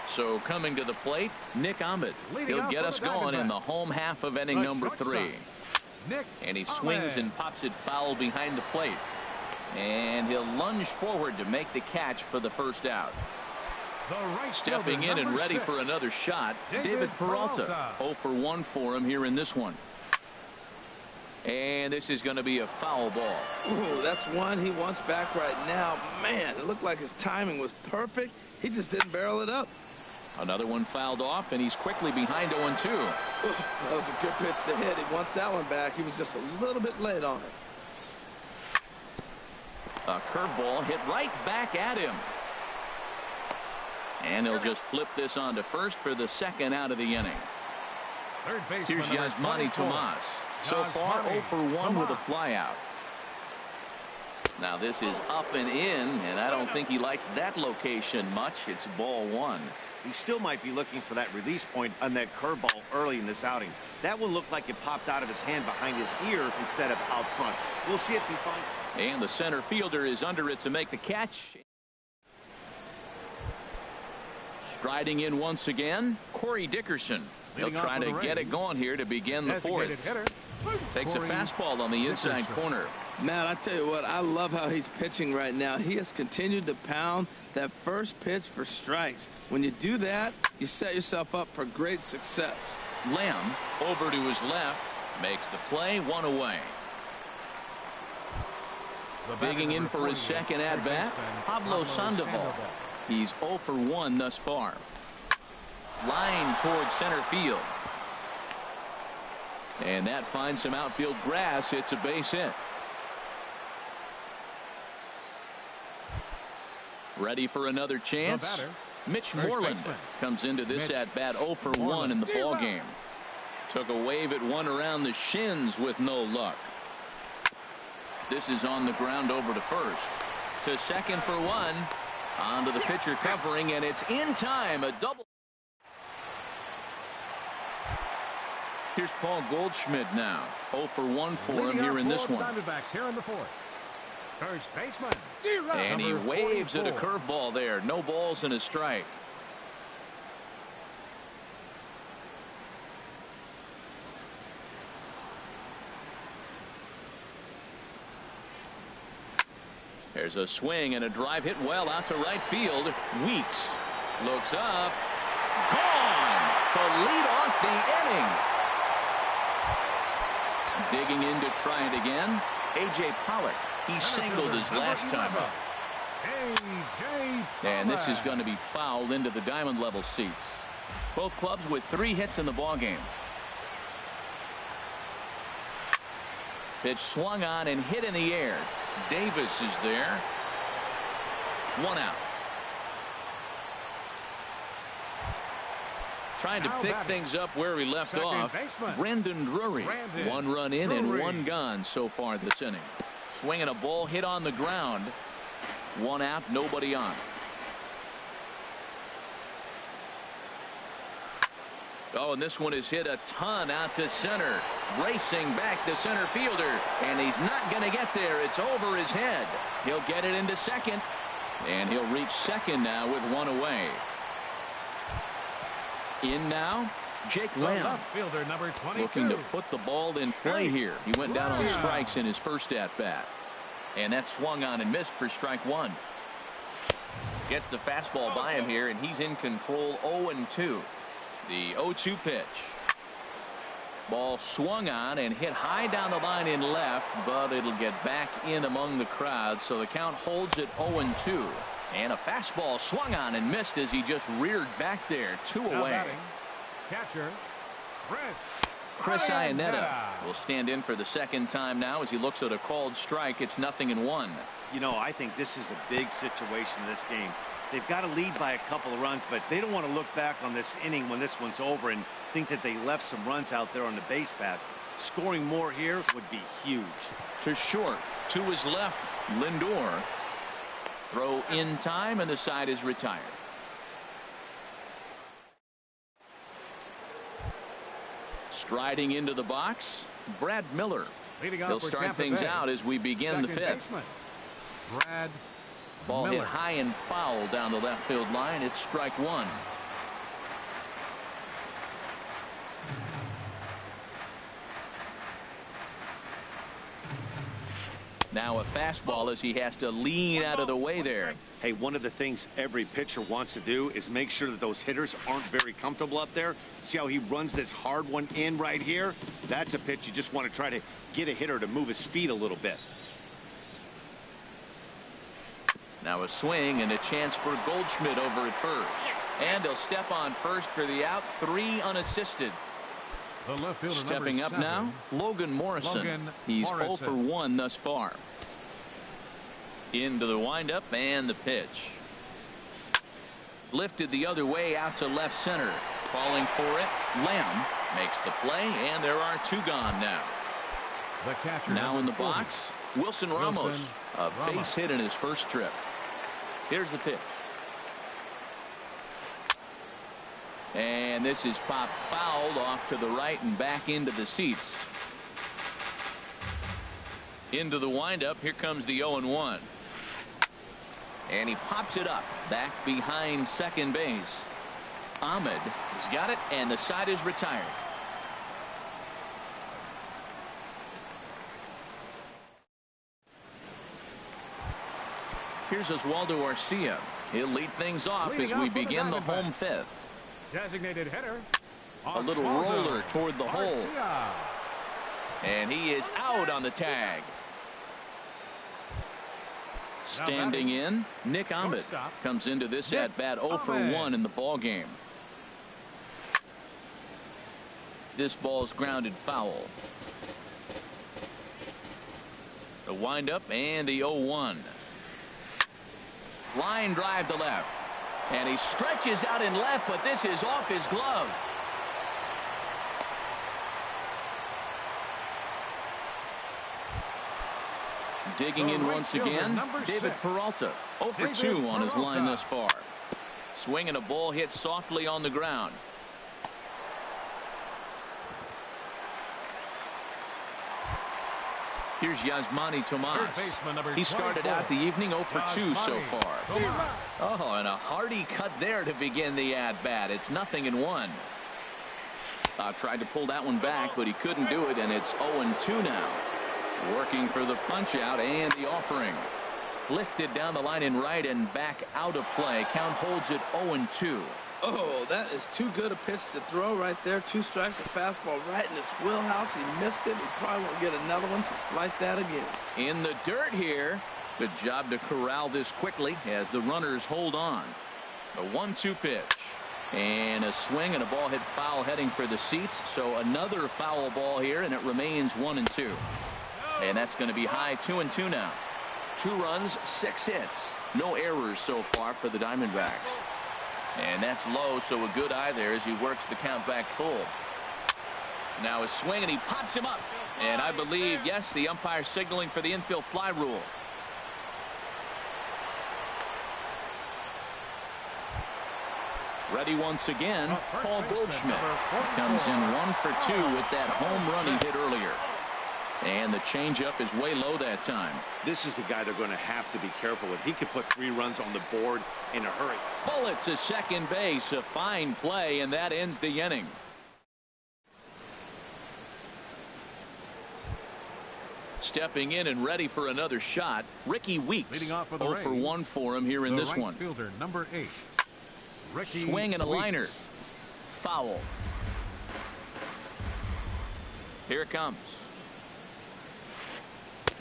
So coming to the plate, Nick Ahmed. He'll get us going in the home half of inning number 3. And he swings and pops it foul behind the plate. And he'll lunge forward to make the catch for the first out. Stepping in and ready for another shot, David Peralta. 0-for-1 for him here in this one. And this is going to be a foul ball. Ooh, that's one he wants back right now. Man, it looked like his timing was perfect. He just didn't barrel it up. Another one fouled off, and he's quickly behind 0-2. That was a good pitch to hit. He wants that one back. He was just a little bit late on it. A curveball hit right back at him. And he'll just flip this on to first for the second out of the inning. Here's Yasmani Tomas. So far 0 for 1 with a flyout. Now this is up and in, and I don't think he likes that location much. It's ball 1. He still might be looking for that release point on that curveball early in this outing. That one looked like it popped out of his hand behind his ear instead of out front. We'll see if he finds. And the center fielder is under it to make the catch. Striding in once again, Corey Dickerson. He'll try to get it going here to begin the fourth. Takes a fastball on the inside corner. Man, I tell you what, I love how he's pitching right now. He has continued to pound that first pitch for strikes. When you do that, you set yourself up for great success. Lamb over to his left, makes the play, 1 away. Digging in for his second at-bat, Pablo Sandoval. He's 0 for 1 thus far. Line towards center field. And that finds some outfield grass. It's a base hit. Ready for another chance. Mitch Moreland comes into this at-bat 0 for 1 in the ball game. Took a wave at one around the shins with no luck. This is on the ground over to first. To second for 1. Onto the pitcher covering, and it's in time. A double. Here's Paul Goldschmidt now. 0 for 1 for him here in this one. Here in the fourth. First baseman. And he waves at a curveball there. No balls and a strike. There's a swing and a drive hit well out to right field. Weeks looks up. Gone to lead off the inning. Digging in to try it again. A.J. Pollock. He singled his last time up. And this is going to be fouled into the diamond level seats. Both clubs with 3 hits in the ball game. Pitch swung on and hit in the air. Davis is there. 1 out. Trying to pick things up where he left off. Brendan Drury. 1 run in and 1 gone so far this inning. Swinging a ball hit on the ground. 1 out, nobody on. Oh, and this one is hit a ton out to center. Racing back the center fielder. And he's not going to get there. It's over his head. He'll get it into second. And he'll reach second now with 1 away. In now, Jake Lamb. Fielder number 22. Looking to put the ball in play here. He went down on strikes in his first at-bat. And that swung on and missed for strike 1. Gets the fastball by him here, and he's in control. 0-2. The 0-2 pitch. Ball swung on and hit high down the line in left, but it'll get back in among the crowd, so the count holds at 0-2. And a fastball swung on and missed as he just reared back there. 2 away. Catcher Chris Iannetta will stand in for the second time now as he looks at a called strike. It's 0-1. You know, I think this is a big situation in this game. They've got to lead by a couple of runs, but they don't want to look back on this inning when this one's over and think that they left some runs out there on the base path. Scoring more here would be huge. To short, to his left, Lindor. Throw in time, and the side is retired. Striding into the box, Brad Miller. He'll start things out as we begin the fifth. Brad Ball Miller. hit high and foul down the left field line. It's strike 1. Now a fastball as he has to lean out of the way there. Hey, one of the things every pitcher wants to do is make sure that those hitters aren't very comfortable up there. See how he runs this hard one in right here? That's a pitch you just want to try to get a hitter to move his feet a little bit. Now a swing and a chance for Goldschmidt over at first. And he'll step on first for the out. 3 unassisted. The left fielder, Stepping up 7. now, Logan Morrison. He's 0 for 1 thus far. Into the windup and the pitch. Lifted the other way out to left center. Calling for it. Lamb makes the play, and there are two gone now. The catcher Now in the 40. box, Wilson Ramos. A base hit in his first trip. Here's the pitch. And this is popped fouled off to the right and back into the seats. Into the windup. Here comes the 0-1. And he pops it up back behind second base. Ahmed has got it, and the side is retired. Here's Oswaldo Arcia. He'll lead things off Leading as we off for the begin the Diamondbacks. home fifth. Designated hitter. A little Oswaldo roller toward the hole. Arcia. And he is out on the tag. Standing in, Nick Ahmed Shortstop. comes into this Nick at bat 0 for Ahmed. 1 in the ball game. This ball's grounded foul. The windup and the 0-1. Line drive to left. And he stretches out in left, but this is off his glove. Digging in right once fielder, again, number David 6. Peralta. 0 for David 2 on his line Peralta. thus far. Swinging a ball hit softly on the ground. Here's Yasmani Tomas. Third baseman, number He started 24. out the evening 0 for 2 so Yasmani far. Tomas. Oh, and a hearty cut there to begin the at-bat. It's 0-1. Tried to pull that one back, but he couldn't do it, and it's 0-2 now. Working for the punch out and the offering. Lifted down the line in right and back out of play. Count holds it 0-2. Oh, that is too good a pitch to throw right there. 2 strikes, a fastball right in his wheelhouse. He missed it. He probably won't get another one like that again. In the dirt here. Good job to corral this quickly as the runners hold on. The 1-2 pitch. And a swing and a ball hit foul heading for the seats. So another foul ball here, and it remains 1-2. And that's going to be high 2-2 now. 2 runs, 6 hits. No errors so far for the Diamondbacks. And that's low, so a good eye there as he works the count back full. Now a swing, and he pops him up. And I believe, yes, the umpire signaling for the infield fly rule. Ready once again, Paul Goldschmidt comes in 1 for 2 with that home run he hit earlier. And the changeup is way low that time. This is the guy they're going to have to be careful with. He could put 3 runs on the board in a hurry. Bullet to second base. A fine play, and that ends the inning. Stepping in and ready for another shot, Ricky Weeks. Leading off for the 0 for Rays, 1 for him here in the this right one. fielder, number 8. Ricky Swing and a Weeks. liner. Foul. Here it comes.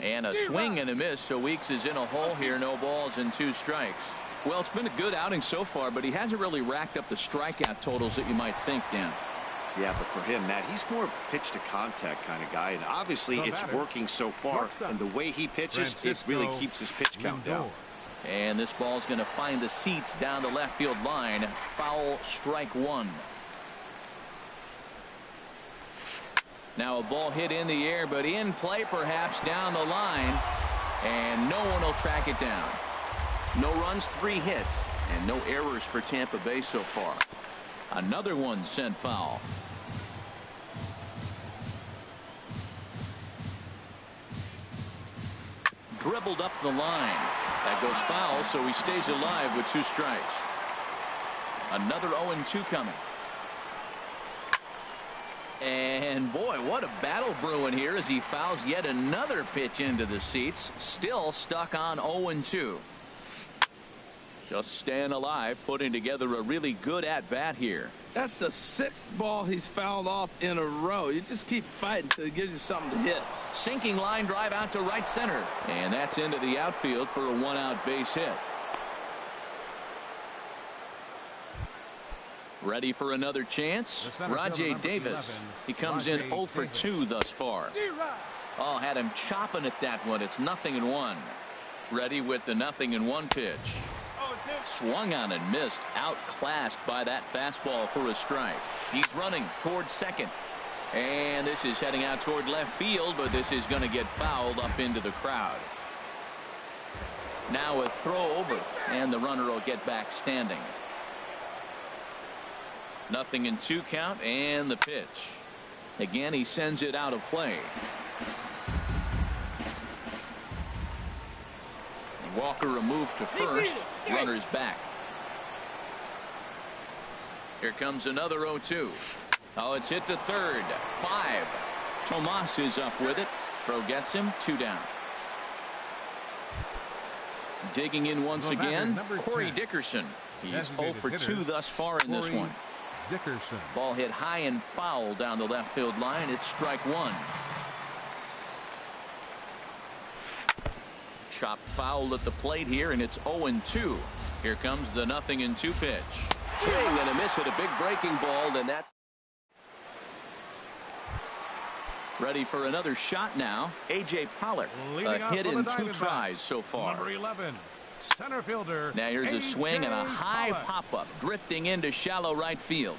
And a swing and a miss, so Weeks is in a hole here. No balls and 2 strikes. Well, it's been a good outing so far, but he hasn't really racked up the strikeout totals that you might think, Dan. Yeah, but for him, Matt, he's more of a pitch to contact kind of guy, and obviously The it's batter, working so far. shortstop, And the way he pitches, it Francisco really keeps his pitch count down. Lindor. And this ball's going to find the seats down the left field line. Foul, strike 1. Now a ball hit in the air, but in play perhaps down the line. And no one will track it down. No runs, 3 hits, and no errors for Tampa Bay so far. Another one sent foul. Dribbled up the line. That goes foul, so he stays alive with 2 strikes. Another 0-2 coming. And boy, what a battle brewing here as he fouls yet another pitch into the seats. Still stuck on 0-2. Just staying alive, putting together a really good at-bat here. That's the 6th ball he's fouled off in a row. You just keep fighting until he gives you something to hit. Sinking line drive out to right center. And that's into the outfield for a 1-out base hit. Ready for another chance? Rajay Davis. He comes in 0 for 2 thus far. Oh, had him chopping at that one. It's 0-1. Ready with the 0-1 pitch. Swung on and missed. Outclassed by that fastball for a strike. He's running towards second. And this is heading out toward left field, but this is going to get fouled up into the crowd. Now a throw over, and the runner will get back standing. 0-2 count, and the pitch. Again, he sends it out of play. Walker removed to first. Runner's back. Here comes another 0-2. Oh, it's hit to third. 5. Tomas is up with it. Throw gets him. 2 down. Digging in once again, Corey Dickerson. He's 0 for 2 thus far in this one. Dickerson. Ball hit high and foul down the left field line. It's strike 1. Chop fouled at the plate here, and it's 0-2. Here comes the 0-2 pitch. Swing and a miss at a big breaking ball, and that's ready for another shot now. A.J. Pollard, a hit in 2 tries so far. Number 11, center fielder. Now here's a swing and a high pop-up, drifting into shallow right field.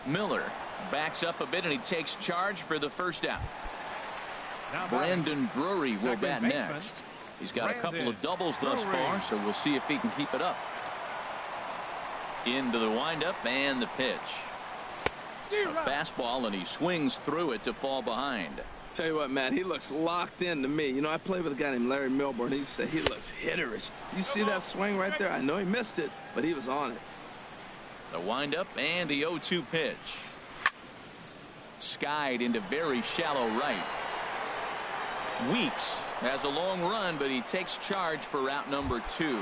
Miller backs up a bit, and he takes charge for the first out. Brandon Drury will bat next. He's got a couple of doubles thus far, so we'll see if he can keep it up. Into the windup and the pitch. A fastball, and he swings through it to fall behind. Tell you what, Matt, he looks locked in to me. You know, I play with a guy named Larry Milburn. He said he looks hitterish. You see that swing right there? I know he missed it, but he was on it. The windup and the 0-2 pitch. Skied into very shallow right. Weeks has a long run, but he takes charge for route number 2.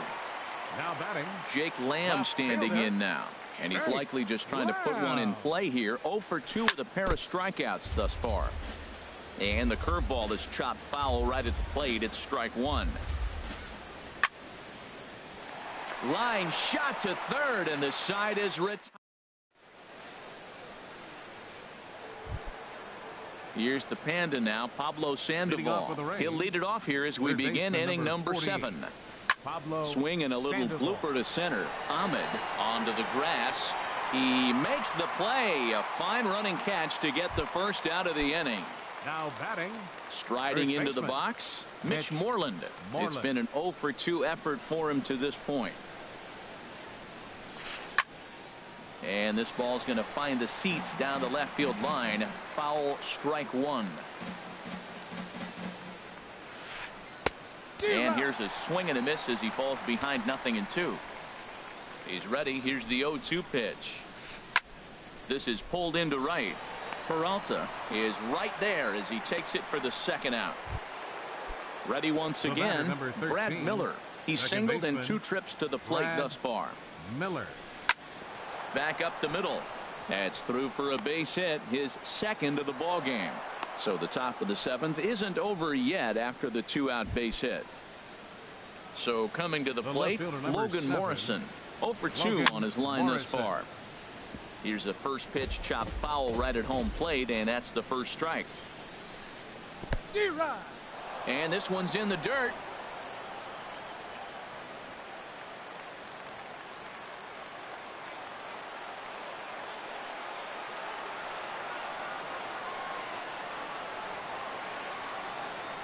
Now batting, Jake Lamb standing in now, and he's likely just trying to put one in play here. 0 for 2 with a pair of strikeouts thus far. And the curveball is chopped foul right at the plate. It's strike 1. Line shot to third, and the side is retired. Here's the Panda now, Pablo Sandoval. He'll lead it off here as we begin inning number 7. Swing and a little blooper to center. Ahmed onto the grass. He makes the play. A fine running catch to get the first out of the inning. now batting. Striding into the box, Mitch Moreland. It's been an 0 for 2 effort for him to this point. And this ball's going to find the seats down the left field line. Foul, strike 1. And here's a swing and a miss as he falls behind 0-2. He's ready. Here's the 0-2 pitch. This is pulled into right. Peralta is right there as he takes it for the second out. Ready once again, Brad Miller. He's singled in 2 trips to the plate thus far. Miller. Back up the middle. That's through for a base hit, his second of the ball game. So the top of the 7th isn't over yet after the 2-out base hit. So coming to the plate, Logan Morrison. 0 for 2 on his line thus far. Here's the first pitch, chopped foul right at home plate, and that's the first strike. And this one's in the dirt.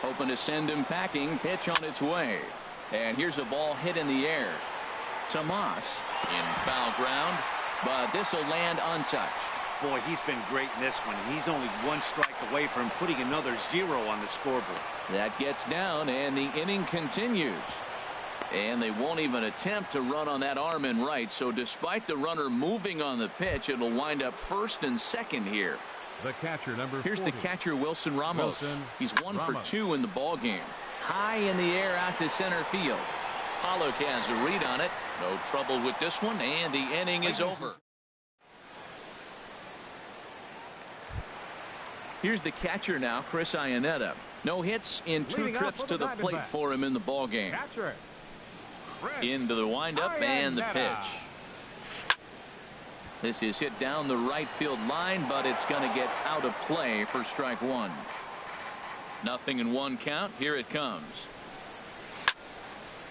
Hoping to send him packing. Pitch on its way. And here's a ball hit in the air. Tomas in foul ground, but this will land untouched. Boy, he's been great in this one. He's only 1 strike away from putting another 0 on the scoreboard. That gets down, and the inning continues. And they won't even attempt to run on that arm in right. So despite the runner moving on the pitch, it'll wind up first and second here. The catcher, number 40. Here's the catcher, Wilson Ramos. He's 1 for 2 in the ball game. High in the air out to center field. Pollock has a read on it. No trouble with this one, and the inning is over. Here's the catcher now, Chris Iannetta. No hits in 2 trips to the plate for him in the ball game. Into the windup and the pitch. This is hit down the right field line, but it's going to get out of play for strike 1. 0-1 count. Here it comes.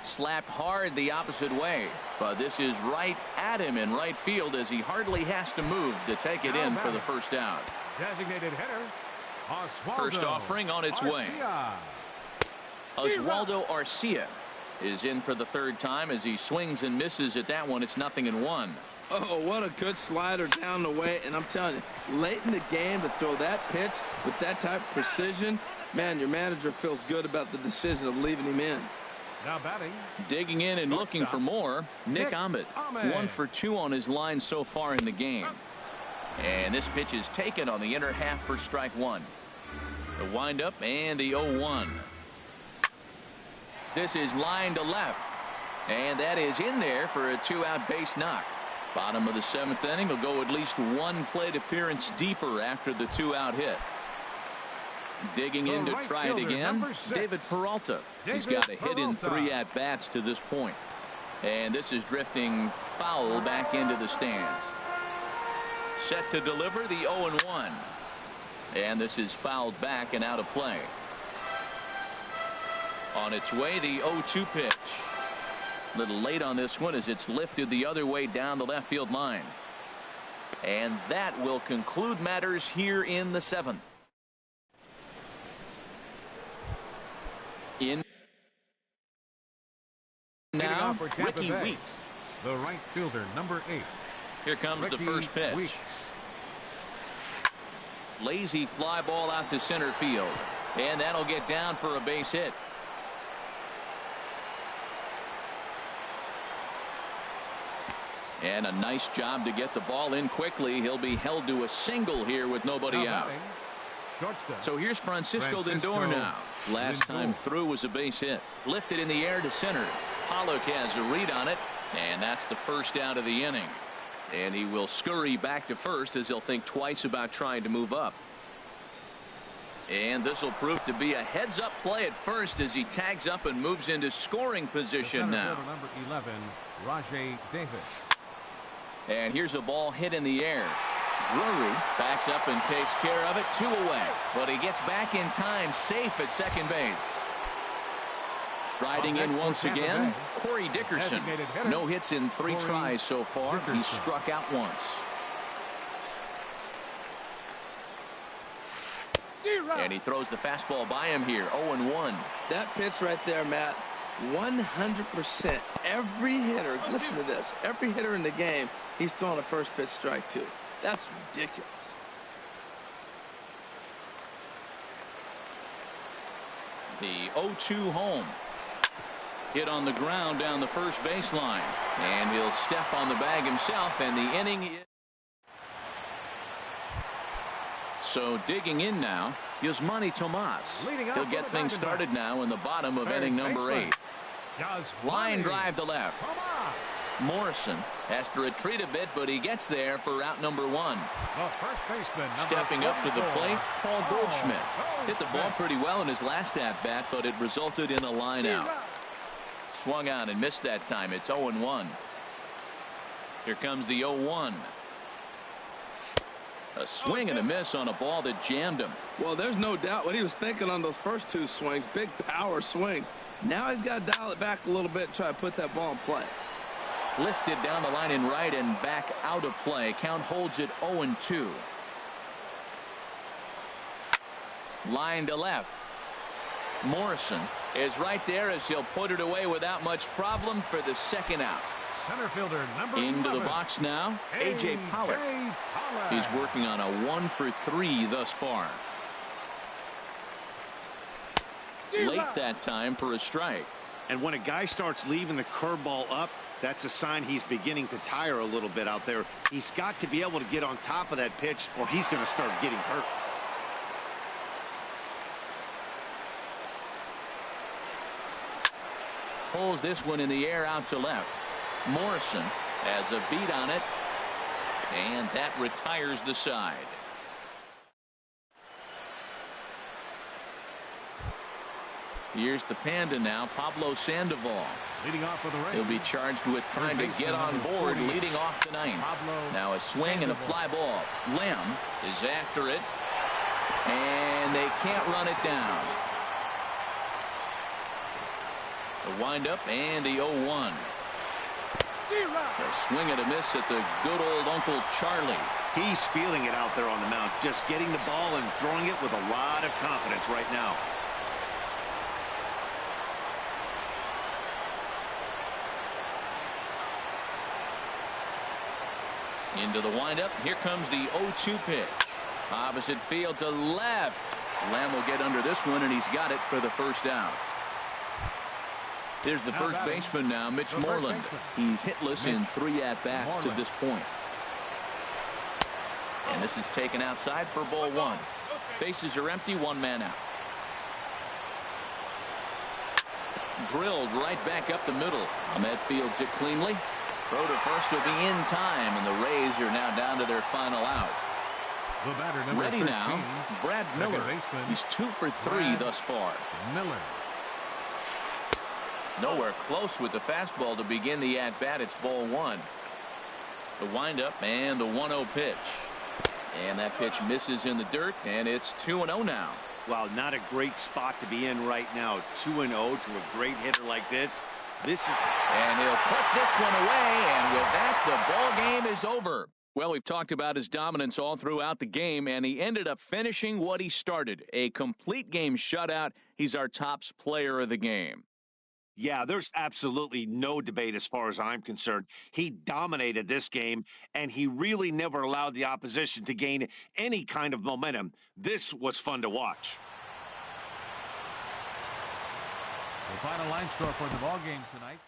slapped hard the opposite way. But this is right at him in right field as he hardly has to move to take it in for the first out. Designated hitter, Oswaldo First offering on its way. Oswaldo Arcia is in for the third time as he swings and misses at that one. It's 0-1. Oh, what a good slider down the way. And I'm telling you, late in the game to throw that pitch with that type of precision, man, your manager feels good about the decision of leaving him in. Now batting. Digging in and looking for more, Nick Ahmed. 1 for 2 on his line so far in the game. And this pitch is taken on the inner half for strike one. The windup and the 0-1. This is line to left. And that is in there for a 2-out base knock. Bottom of the 7th inning will go at least one plate appearance deeper after the 2-out hit. Digging in to try it again, David Peralta. He's got a hit in 3 at-bats to this point. And this is drifting foul back into the stands. Set to deliver the 0-1. And this is fouled back and out of play. On its way, the 0-2 pitch. A little late on this one as it's lifted the other way down the left field line. And that will conclude matters here in the 7th. In now, Ricky Weeks. The right fielder, number 8. Here comes the first pitch. Weeks. Lazy fly ball out to center field. And that'll get down for a base hit. And a nice job to get the ball in quickly. He'll be held to a single here with nobody out. So here's Francisco Lindor now. Last time through was a base hit. Lifted in the air to center. Pollock has a read on it. And that's the first out of the inning. And he will scurry back to first as he'll think twice about trying to move up. And this will prove to be a heads-up play at first as he tags up and moves into scoring position now. Number 11, Rajay Davis. And here's a ball hit in the air. Drury backs up and takes care of it. 2 away. But he gets back in time, safe at second base. Striding in once again, Corey Dickerson. No hits in 3 tries so far. He struck out once. And he throws the fastball by him here. 0-1. That pitch right there, Matt, 100%. Every hitter, listen to this, every hitter in the game, he's throwing a first pitch strike to. That's ridiculous. The 0-2 home. Hit on the ground down the first baseline. And he'll step on the bag himself, and the inning is. So digging in now, Yasmani Tomas. He'll get things started now in the bottom of inning number 8. Line drive to left. Morrison has to retreat a bit, but he gets there for out number 1. Stepping up to the plate, Paul Goldschmidt. Hit the ball pretty well in his last at-bat, but it resulted in a line out. Swung on and missed that time. It's 0-1. Here comes the 0-1. A swing and a miss on a ball that jammed him. Well, there's no doubt what he was thinking on those first 2 swings. Big power swings. Now he's got to dial it back a little bit and try to put that ball in play. Lifted down the line in right and back out of play. Count holds it 0-2. Line to left. Morrison is right there as he'll put it away without much problem for the second out. Center fielder number Into 11. The box now, A.J. Pollock. He's working on a 1 for 3 thus far. Late that time for a strike. And when a guy starts leaving the curveball up, that's a sign he's beginning to tire a little bit out there. He's got to be able to get on top of that pitch or he's going to start getting hurt. Pulls this one in the air out to left. Morrison has a beat on it, and that retires the side. Here's the Panda now, Pablo Sandoval. Leading off for the Rays. He'll be charged with trying to get on board, leading off the 9th. Now a swing and a fly ball. Lem is after it, and they can't run it down. The windup and the 0-1. A swing and a miss at the good old Uncle Charlie. He's feeling it out there on the mound, just getting the ball and throwing it with a lot of confidence right now. Into the windup. Here comes the 0-2 pitch. Opposite field to left. Lamb will get under this one, and he's got it for the first down. There's the first baseman now, Mitch Moreland. He's hitless in 3 at-bats to this point. And this is taken outside for ball 1. Bases are empty, 1 man out. Drilled right back up the middle. Ahmed fields it cleanly. Throw to first will be in time, and the Rays are now down to their final out. Ready 13, now, Brad Miller. He's 2 for 3 thus far. Miller. Nowhere close with the fastball to begin the at-bat. It's ball 1. The windup and the 1-0 pitch. And that pitch misses in the dirt, and it's 2-0 now. Well, not a great spot to be in right now. 2-0 to a great hitter like this. And he'll put this one away, and with that, the ball game is over. Well, we've talked about his dominance all throughout the game, and he ended up finishing what he started. A complete game shutout. He's our top player of the game. Yeah, there's absolutely no debate as far as I'm concerned. He dominated this game, and he really never allowed the opposition to gain any kind of momentum. This was fun to watch. The final line score for the ball game tonight.